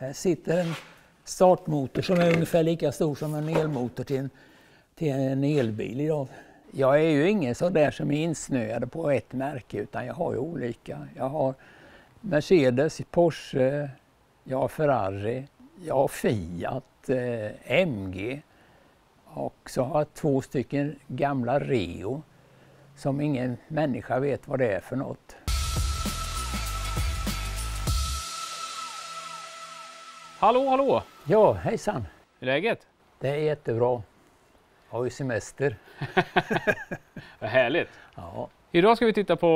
Här sitter en startmotor som är ungefär lika stor som en elmotor till en elbil idag. Jag är ju ingen sån där som är insnöad på ett märke, utan jag har ju olika. Jag har Mercedes, Porsche, jag har Ferrari, jag har Fiat, MG och så har jag 2 stycken gamla Reo som ingen människa vet vad det är för något. Hallå, hallå! Ja, hejsan! Hur är läget? Det är jättebra. Jag har ju semester. Vad härligt! Ja. Idag ska vi titta på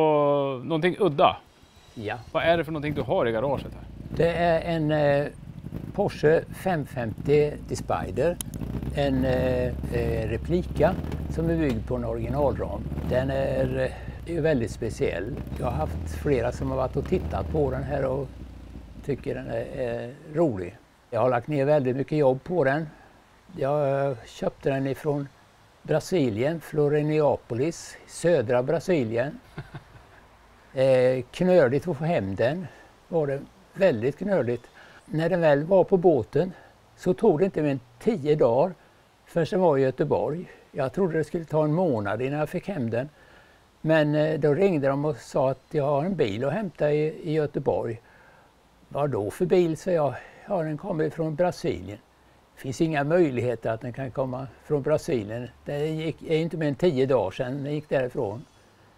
någonting udda. Ja. Vad är det för någonting du har i garaget här? Det är en Porsche 550 Spider. En replika som är byggd på en originalram. Den är ju väldigt speciell. Jag har haft flera som har varit och tittat på den här och tycker den är rolig. Jag har lagt ner väldigt mycket jobb på den. Jag köpte den ifrån Brasilien, Florianópolis, södra Brasilien. Knöligt att få hem den, var det väldigt knöligt. När den väl var på båten så tog det inte mer än 10 dagar förrän den var i Göteborg. Jag trodde det skulle ta en månad innan jag fick hem den. Men då ringde de och sa att jag har en bil att hämta i Göteborg. Vad då för bil, så jag. Ja, den kommer från Brasilien. Det finns inga möjligheter att den kan komma från Brasilien. Det är inte mer än 10 dagar sedan den gick därifrån.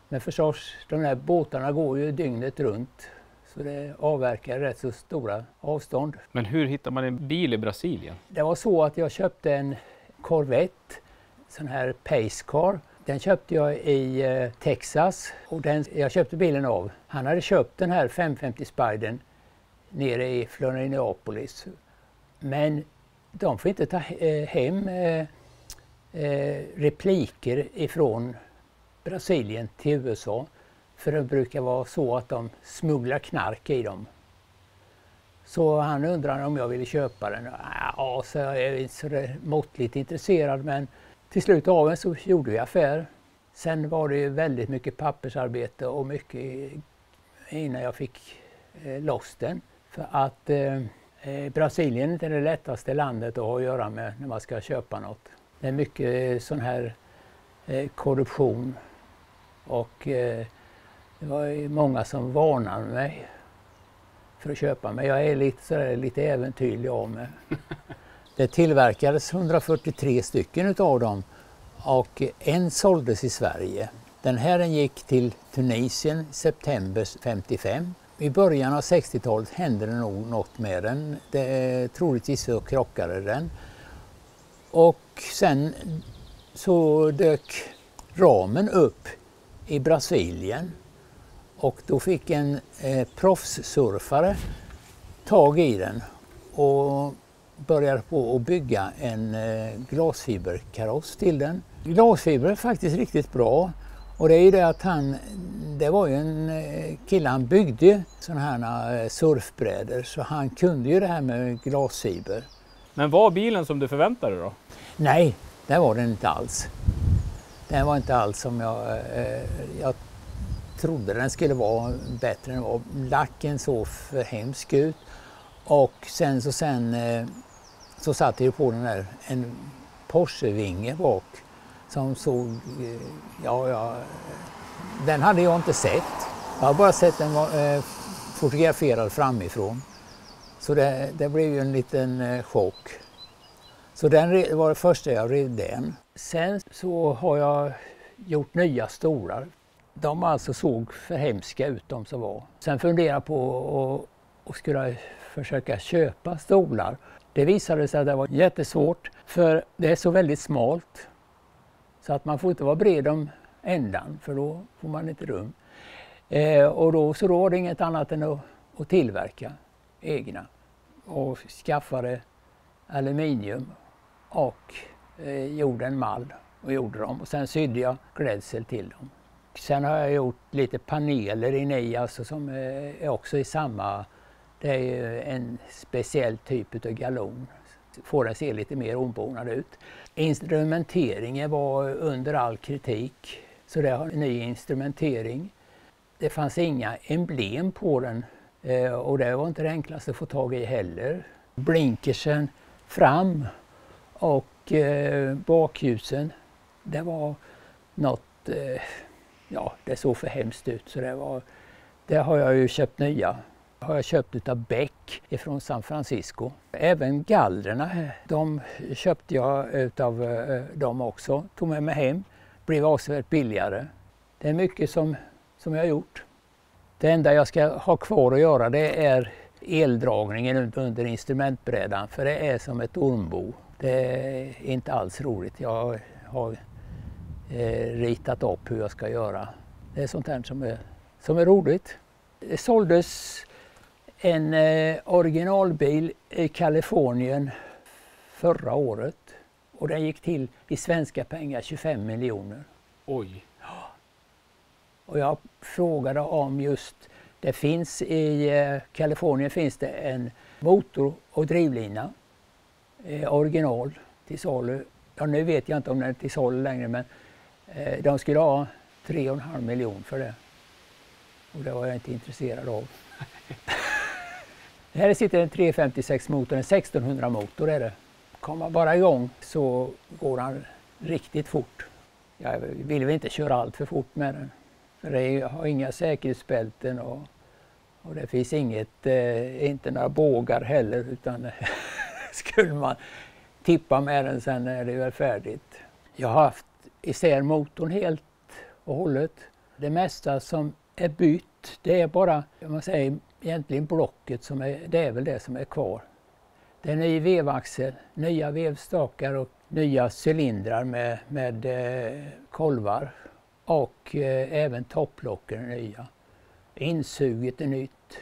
Men förstås, de här båtarna går ju dygnet runt. Så det avverkar rätt så stora avstånd. Men hur hittar man en bil i Brasilien? Det var så att jag köpte en Corvette, sån här Pace Car. Den köpte jag i Texas och jag köpte bilen av. Han hade köpt den här 550 Spidern nere i Florianópolis. Men de får inte ta hem repliker ifrån Brasilien till USA. För det brukar vara så att de smugglar knark i dem. Så han undrade om jag ville köpa den. Ja, så jag är inte så måttligt intresserad, men till slut av den så gjorde vi affär. Sen var det ju väldigt mycket pappersarbete och mycket innan jag fick loss den. För att Brasilien är inte det lättaste landet att ha att göra med när man ska köpa något. Det är mycket sån här korruption och det var många som varnade mig för att köpa, men jag är lite äventyrlig av mig. Det tillverkades 143 stycken utav dem och en såldes i Sverige. Den här gick till Tunisien i september 55. I början av 60-talet hände det nog något med den. Troligtvis så krockade den. Och sen så dök ramen upp i Brasilien. Och då fick en proffssurfare tag i den och började på att bygga en glasfiberkaross till den. Glasfiber är faktiskt riktigt bra. Och det är ju det att det var ju en kille, han byggde sådana här surfbrädor, så han kunde ju det här med glasfiber. Men var bilen som du förväntade dig då? Nej, det var den inte alls. Den var inte alls som jag trodde den skulle vara bättre än var. Lacken såg för hemsk ut och sen så satte jag på den där en Porsche-vinge bak. Som såg, den hade jag inte sett. Jag har bara sett den fotograferad framifrån. Så det blev ju en liten chock. Så den var det första jag rev den. Sen så har jag gjort nya stolar. De alltså såg för hemska ut, de som var. Sen funderade jag på att skulle försöka köpa stolar. Det visade sig att det var jättesvårt, för det är så väldigt smalt. Så att man får inte vara bred om ändan, för då får man inte rum. Och då var det inget annat än att tillverka egna. Och skaffade aluminium och gjorde en mall och gjorde dem. Och sen sydde jag klädsel till dem. Sen har jag gjort lite paneler inne i, alltså, som är också i samma. Det är ju en speciell typ av galon. Får den se lite mer ombonad ut. Instrumenteringen var under all kritik, så det har en ny instrumentering. Det fanns inga emblem på den Och det var inte det enklaste att få tag i heller. Blinkersen fram och bakljusen, det var något, ja det såg för hemskt ut. Så det har jag ju köpt nya. Har jag köpt utav Beck ifrån San Francisco. Även gallrarna, de köpte jag utav dem också. Tog med mig hem, blev avsevärt billigare. Det är mycket som jag har gjort. Det enda jag ska ha kvar att göra det är eldragningen under instrumentbrädan. För det är som ett ormbo. Det är inte alls roligt. Jag har ritat upp hur jag ska göra. Det är sånt här som är roligt. Det såldes en originalbil i Kalifornien förra året. Och den gick till i svenska pengar 25 miljoner. Oj. Och jag frågade om just, det finns i Kalifornien finns det en motor och drivlina. Original till salu. Ja, nu vet jag inte om den är till salu längre, men de skulle ha 3,5 miljoner för det. Och det var jag inte intresserad av. Här sitter en 356 motor, en 1600 motor är det. Kommer man bara igång så går han riktigt fort. Jag vill väl inte köra allt för fort med den. För det har inga säkerhetsbälten och det finns inte några bågar heller, utan skulle man tippa med den sen är det väl färdigt. Jag har haft isär motorn helt och hållet. Det mesta som är bytt, det är bara, man säger egentligen blocket det är väl det som är kvar. Det är ny vevaxel, nya vevstakar och nya cylindrar med kolvar. Och även topplocken är nya. Insuget är nytt,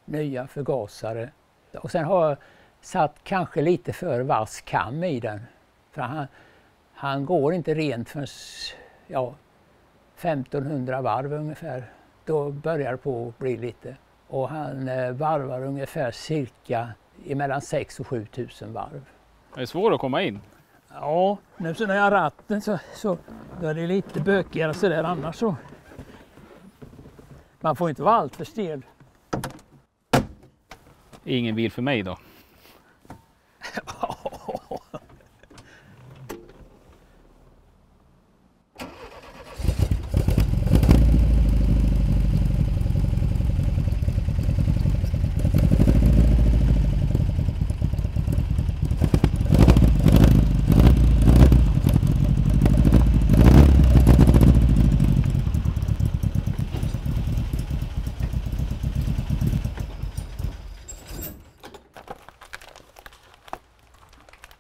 nya förgasare. Och sen har jag satt kanske lite för vass kam i den. För han går inte rent förrän 1500 varv ungefär. Då börjar det på att bli lite. Och han varvar ungefär cirka mellan 6 och 7 000 varv. Det är svårt att komma in. Ja, nu så när jag har ratten så är det lite bökigare så där annars så. Man får inte vara allt för stel. Ingen bil för mig då.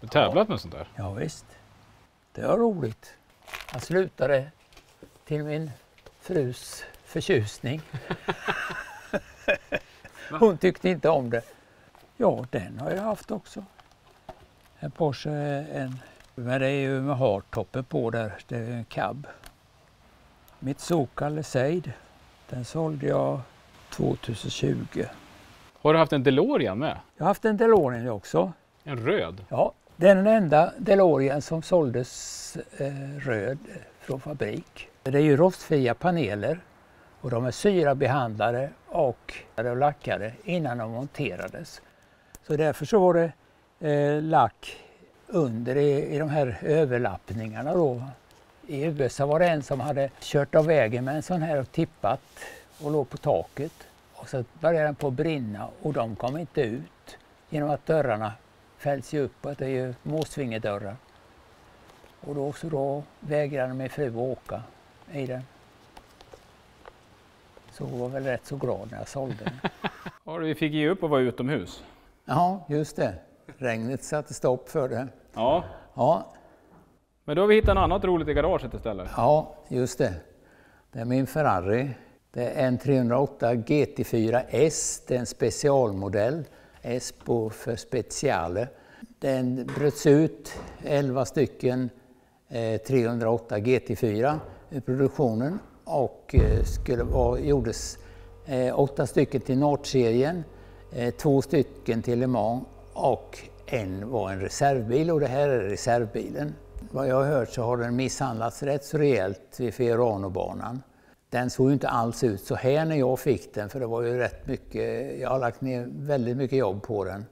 Tävlat med sånt där? Ja, visst. Det var roligt. Jag slutade till min frus förtjusning. Hon tyckte inte om det. Ja, den har jag haft också. En Porsche, men det är ju med hardtoppen på där. Det är en cab. Mitsubishi Lesaid. Den sålde jag 2020. Har du haft en DeLorean med? Jag har haft en DeLorean också. En röd? Ja, det är den enda DeLorean som såldes röd från fabrik. Det är ju rostfria paneler och de är syrabehandlade och lackade innan de monterades. Så därför så var det lack under i de här överlappningarna då. I USA var det en som hade kört av vägen med en sån här och tippat och låg på taket. Och så började den på att brinna och de kom inte ut genom att dörrarna fälls ju upp, att det är ju måsvingedörrar. Och då vägrade min fru åka i den. Så hon var väl rätt så glad när jag sålde den. Ja, vi fick ge upp och vara utomhus. Ja, just det. Regnet satte stopp för det. Ja. Ja. Men då har vi hittat något annat roligt i garaget istället. Ja, just det. Det är min Ferrari. Det är en 308 GT4 S. Det är en specialmodell. S för speciale. Den bröts ut 11 stycken 308 GT4 i produktionen och gjordes 8 stycken till Nordserien, 2 stycken till Le Mans och en var en reservbil och det här är reservbilen. Vad jag har hört så har den misshandlats rätt så rejält vid Fiorano-banan. Den såg ju inte alls ut så här när jag fick den, för det var ju rätt mycket, jag har lagt ner väldigt mycket jobb på den.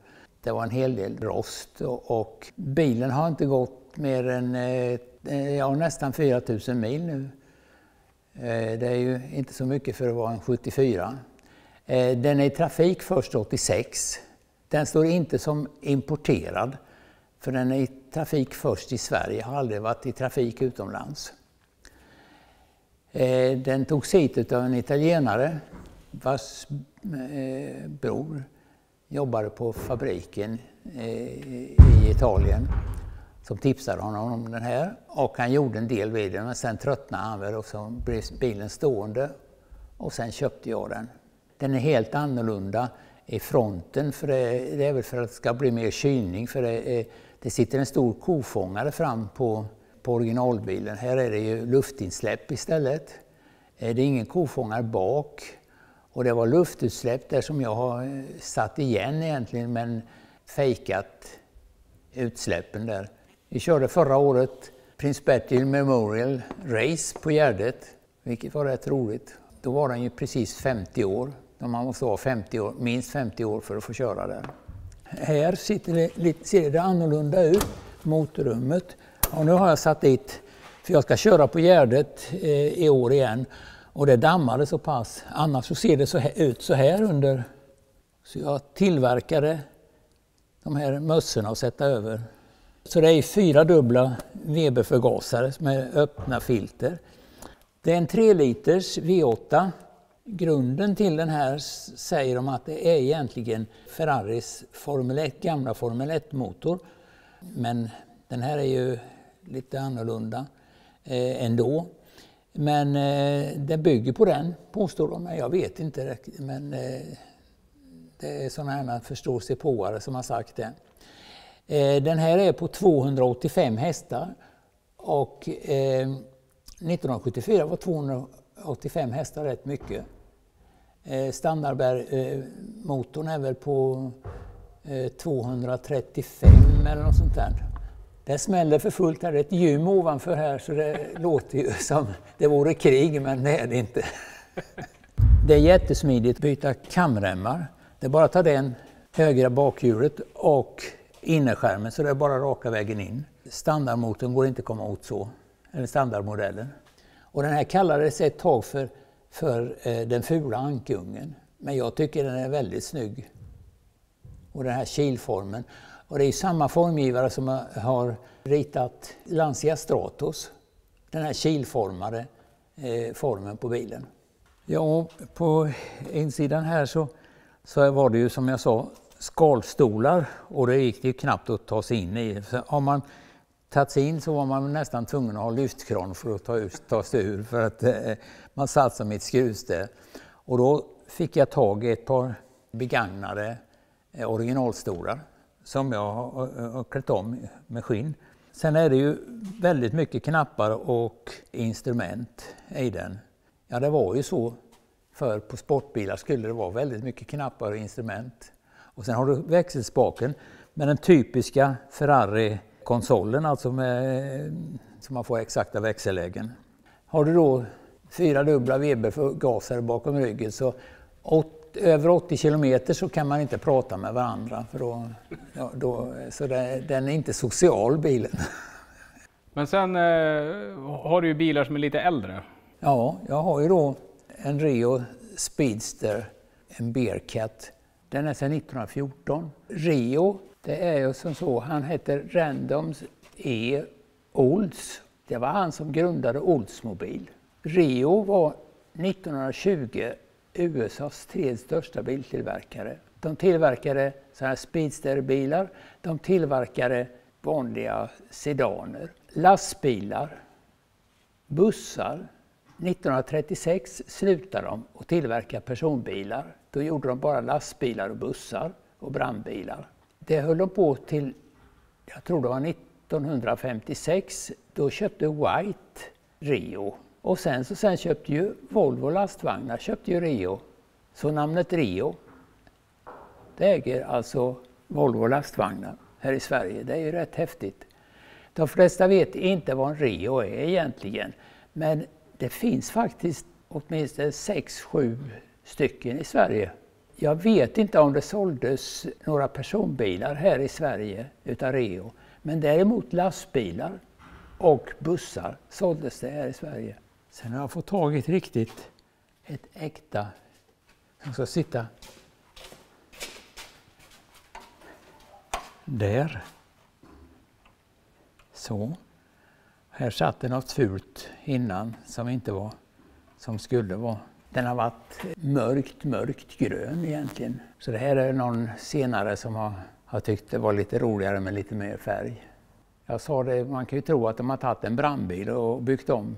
Det var en hel del rost och bilen har inte gått mer än nästan 4000 mil nu. Det är ju inte så mycket för att vara en 74. Den är i trafik först 86. Den står inte som importerad, för den är i trafik först i Sverige, har aldrig varit i trafik utomlands. Den togs hit av en italienare vars bror jobbade på fabriken i Italien, som tipsade honom om den här, och han gjorde en del vid den, men sen tröttnade han väl och så blev bilen stående och sen köpte jag den. Den är helt annorlunda i fronten, för det är väl för att det ska bli mer kylning, för det sitter en stor kofångare fram på originalbilen. Här är det ju luftinsläpp istället. Det är ingen kofångare bak. Och det var luftutsläpp där som jag har satt igen egentligen, men fejkat utsläppen där. Vi körde förra året Prince Bertil Memorial Race på Gärdet, vilket var rätt roligt. Då var den ju precis 50 år. Man måste vara 50 år, minst 50 år för att få köra där. Här ser det annorlunda ut, motorrummet. Och nu har jag satt dit, för jag ska köra på Gärdet i år igen. Och det dammade så pass, annars så ser det ut så här under. Så jag tillverkade de här mössorna och sätta över. Så det är 4 dubbla Weber-förgasare med öppna filter. Det är en 3 liters V8. Grunden till den här säger de att det är egentligen Ferraris gamla Formel 1-motor. Men den här är ju lite annorlunda ändå. Men det bygger på den, påstår de. Jag vet inte, men det är sådana här förståsigpåare som har sagt det. Den här är på 285 hästar och 1974 var 285 hästar rätt mycket. Standardmotorn är väl på 235 eller något sånt där. Det smäller för fullt här, det är ett gym ovanför här, så det låter ju som det vore krig, men det är det inte. Det är jättesmidigt att byta kamremmar. Det är bara att ta den högra bakhjulet och innerskärmen, så det är bara raka vägen in. Standardmotorn går inte att komma åt så, eller standardmodellen. Och den här kallades ett tag för den fula ankungen. Men jag tycker den är väldigt snygg. Och den här kilformen. Och det är samma formgivare som har ritat Lancia Stratos. Den här kilformade formen på bilen. Ja, på insidan här så var det ju som jag sa skalstolar. Och det gick ju knappt att ta sig in i. Så har man tagit sig in så var man nästan tvungen att ha lyftkran för att ta sig ur. För att man satt som i ett skruvstäd. Och då fick jag tag i ett par begagnade originalstolar som jag har klätt om med skinn. Sen är det ju väldigt mycket knappar och instrument i den. Ja, det var ju så. För på sportbilar skulle det vara väldigt mycket knappar och instrument. Och sen har du växelspaken med den typiska Ferrari-konsolen, alltså så man får exakta växellägen. Har du då 4 dubbla Weber-förgasare bakom ryggen, så över 80 kilometer så kan man inte prata med varandra. För så den är inte social, bilen. Men sen har du ju bilar som är lite äldre. Ja, jag har ju då en Rio Speedster, en Bearcat. Den är sedan 1914. Rio, det är ju som så, han heter Randoms E. Olds. Det var han som grundade Oldsmobil. Rio var 1920 USAs 3 största biltillverkare. De tillverkade så här speedsterbilar, de tillverkade vanliga sedaner, lastbilar, bussar. 1936 slutade de att tillverka personbilar. Då gjorde de bara lastbilar och bussar och brandbilar. Det höll de på till, jag tror det var 1956, då köpte White Rio. Och sen köpte ju Volvo lastvagnar, köpte ju Rio. Så namnet Rio, det äger alltså Volvo lastvagnar här i Sverige. Det är ju rätt häftigt. De flesta vet inte vad en Rio är egentligen. Men det finns faktiskt åtminstone 6-7 stycken i Sverige. Jag vet inte om det såldes några personbilar här i Sverige utav Reo. Men däremot lastbilar och bussar såldes det här i Sverige. Sen har jag fått tag i ett äkta som ska sitta där. Så. Här satt det något fult innan som inte var som skulle vara. Den har varit mörkt grön egentligen. Så det här är någon senare som har tyckt det var lite roligare med lite mer färg. Jag sa det, man kan ju tro att de har tagit en brandbil och byggt om.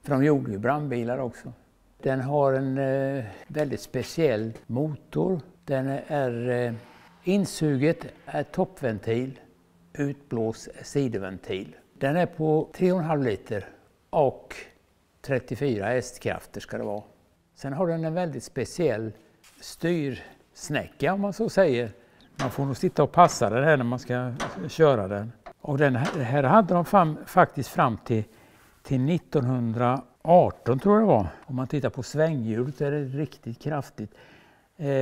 För de gjorde ju brandbilar också. Den har en väldigt speciell motor. Den är insuget är toppventil, utblås sidoventil. Den är på 3,5 liter och 34 hästkrafter ska det vara. Sen har den en väldigt speciell styrsnäcka om man så säger. Man får nog sitta och passa den här när man ska köra den. Och den här hade de faktiskt fram till 1918 tror jag det var. Om man tittar på svänghjulet är det riktigt kraftigt.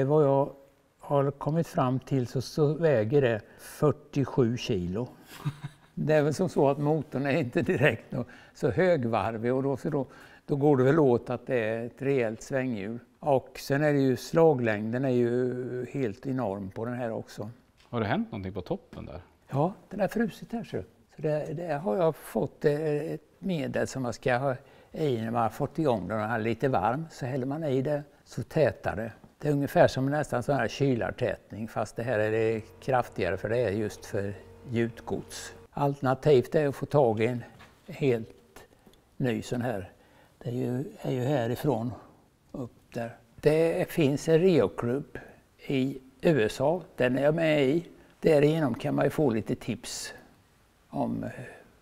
Vad jag har kommit fram till så väger det 47 kilo. Det är väl som så att motorn är inte direkt så högvarvig och då går det väl åt att det är ett rejält svänghjul. Och sen är det ju slaglängden är ju helt enorm på den här också. Har det hänt någonting på toppen där? Ja, den är frusit här så. Det har jag fått ett medel som man ska ha i när man har fått igång den och är lite varm. Så häller man i det så tätar det. Det är ungefär som nästan sån här kylartätning fast det här är det kraftigare för det är just för gjutgods. Alternativt är att få tag i en helt ny sån här. Det är ju härifrån upp där. Det finns en Reo-klubb i USA, den är jag med i. Därigenom kan man ju få lite tips om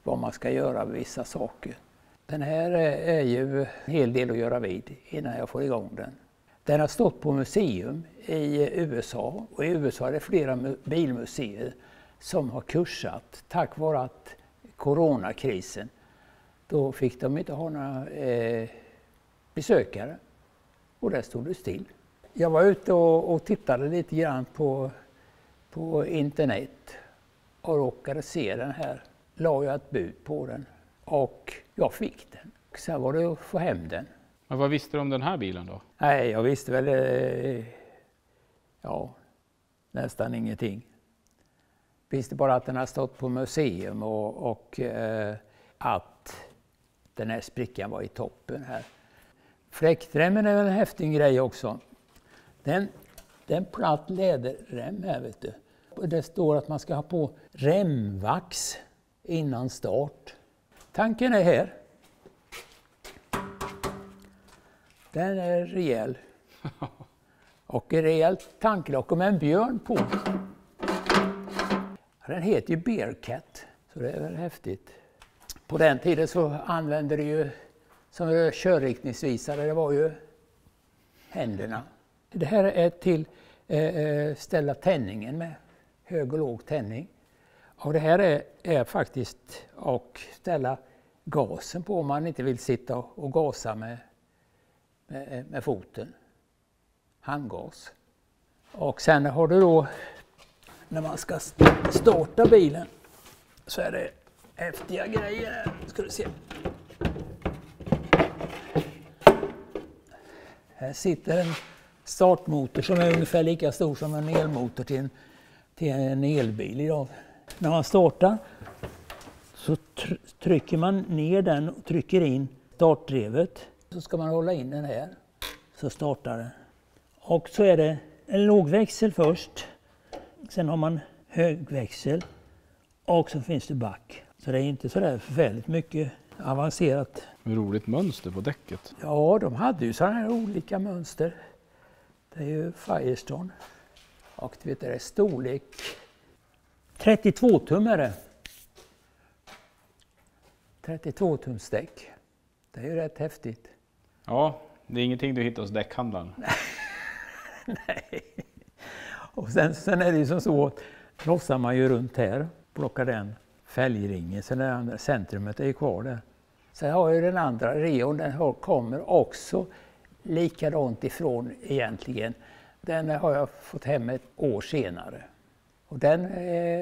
vad man ska göra med vissa saker. Den här är ju en hel del att göra vid innan jag får igång den. Den har stått på museum i USA och i USA är det flera bilmuseer som har kursat tack vare att coronakrisen. Då fick de inte ha några besökare och där stod det still. Jag var ute och tittade lite grann på internet och råkade se den här. La jag ett bud på den och jag fick den. Sen var det att få hem den. Men vad visste du om den här bilen då? Nej, jag visste väl nästan ingenting. Visste bara att den har stått på museum och att den här sprickan var i toppen här. Fläktremmen är en häftig grej också. Det är en platt läderrem här vet du. Det står att man ska ha på remvax innan start. Tanken är här. Den är rejäl. Och en rejäl tanklock med en björn på. Den heter ju Bearcat, så det är väl häftigt. På den tiden så använde det ju som körriktningsvisare, det var ju händerna. Det här är till ställa tändningen med hög och låg tändning. Och det här är faktiskt att ställa gasen på om man inte vill sitta och gasa med foten. Handgas. Och sen har du då, när man ska starta bilen, så är det häftiga grejer här. Ska du se. Här sitter en startmotor som är ungefär lika stor som en elmotor till en elbil idag. När man startar så trycker man ner den och trycker in startdrevet. Så ska man hålla in den här, så startar den. Och så är det en lågväxel först, sen har man högväxel och så finns det back. Så det är inte så där väldigt mycket avancerat. Roligt mönster på däcket. Ja, de hade ju sådana här olika mönster. Det är ju Firestone. Och du vet, det är storlek 32 tum är det. 32 tums däck. Det är ju rätt häftigt. Ja, det är ingenting du hittar hos däckhandlaren. Nej. Och sen är det ju som så att lossar man ju runt här, plockar den fälgringen, sen det andra centrumet är ju kvar där. Sen har ju den andra Rion, den kommer också likadant ifrån egentligen. Den har jag fått hem ett år senare. Och den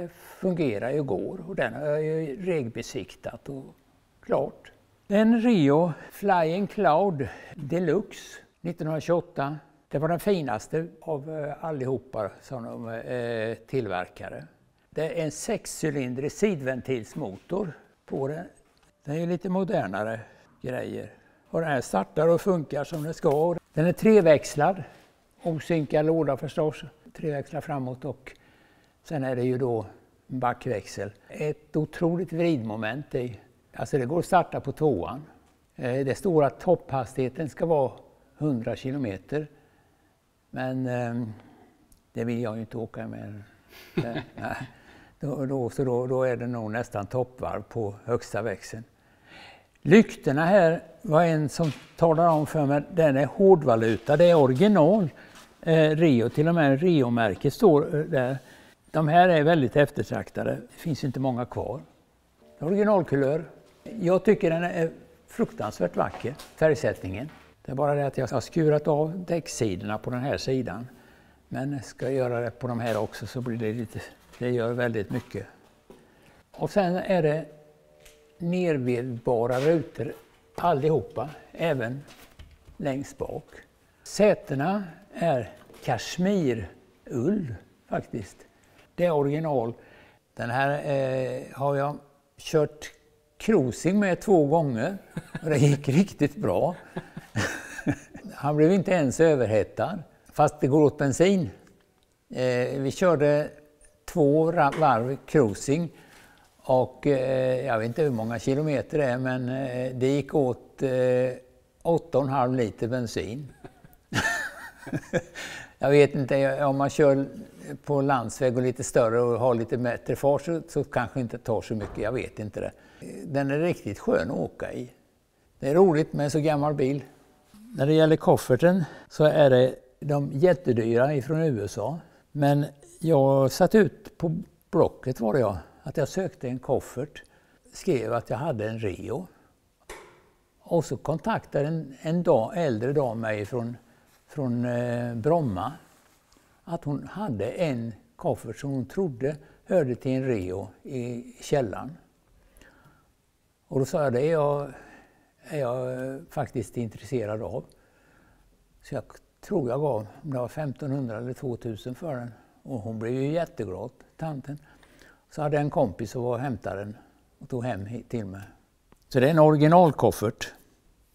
fungerar ju går och den har jag ju regbesiktat och klart. En Rio Flying Cloud Deluxe 1928. Det var den finaste av allihopa som de tillverkade. Det är en 6-cylindrig sidventilsmotor på den. Den är lite modernare grejer. Och den här startar och funkar som den ska. Den är treväxlad. Osynkad låda förstås. Treväxlad framåt och sen är det ju då en backväxel. Ett otroligt vridmoment i. Alltså det går att starta på 2:an. Det står att topphastigheten ska vara 100 kilometer. Men det vill jag ju inte åka med. Då är det nog nästan toppvarv på högsta växeln. Lyktorna här var en som talade om för mig, den är hårdvaluta, det är original. Rio, till och med Rio-märket står där. De här är väldigt eftertraktade, det finns inte många kvar. Originalkulör. Jag tycker den är fruktansvärt vacker, färgsättningen. Det är bara det att jag har skurat av däcksidorna på den här sidan. Men ska jag göra det på de här också så blir det lite, det gör väldigt mycket. Och sen är det nervedbara rutor allihopa, även längst bak. Sätena är kashmirull faktiskt. Det är original. Den här har jag kört cruising med 2 gånger och det gick riktigt bra. Han blev inte ens överhettad, fast det går åt bensin. Vi körde 2 varv cruising och jag vet inte hur många kilometer det är, men det gick åt 8,5 liter bensin. Jag vet inte, om man kör på landsväg och lite större och har lite bättre fart så kanske inte tar så mycket, jag vet inte det. Den är riktigt skön att åka i. Det är roligt med en så gammal bil. När det gäller kofferten så är det de jättedyra ifrån USA. Men jag satt ut på Blocket var det jag, att jag sökte en koffert, skrev att jag hade en Rio. Och så kontaktade en äldre dam mig från Bromma att hon hade en koffert som hon trodde hörde till en Rio i källaren. Och då sa jag, det är jag faktiskt intresserad av. Så jag tror jag gav, om det var 1500 eller 2000 för den. Och hon blev ju jätteglad, tanten. Så hade jag en kompis som var och hämtade den och tog hem till mig. Så det är en originalkoffert.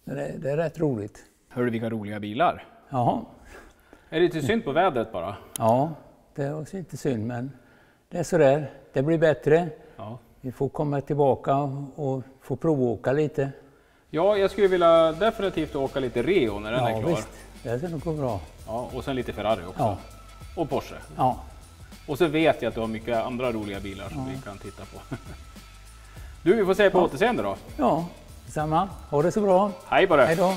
Det är rätt roligt. Hör du vilka roliga bilar? Ja. Är det lite synd på vädret bara? Ja, det är inte synd, men det är sådär. Det blir bättre. Ja. Vi får komma tillbaka och få provåka lite. Ja, jag skulle vilja definitivt åka lite Rio när den är klar. Visst. Det ska nog gå bra. Ja, och sen lite Ferrari också. Ja. Och Porsche. Ja. Och så vet jag att du har mycket andra roliga bilar som vi kan titta på. Du, vi får säga på återseende då. Ja, detsamma. Ha det så bra. Hej på dig. Hej då.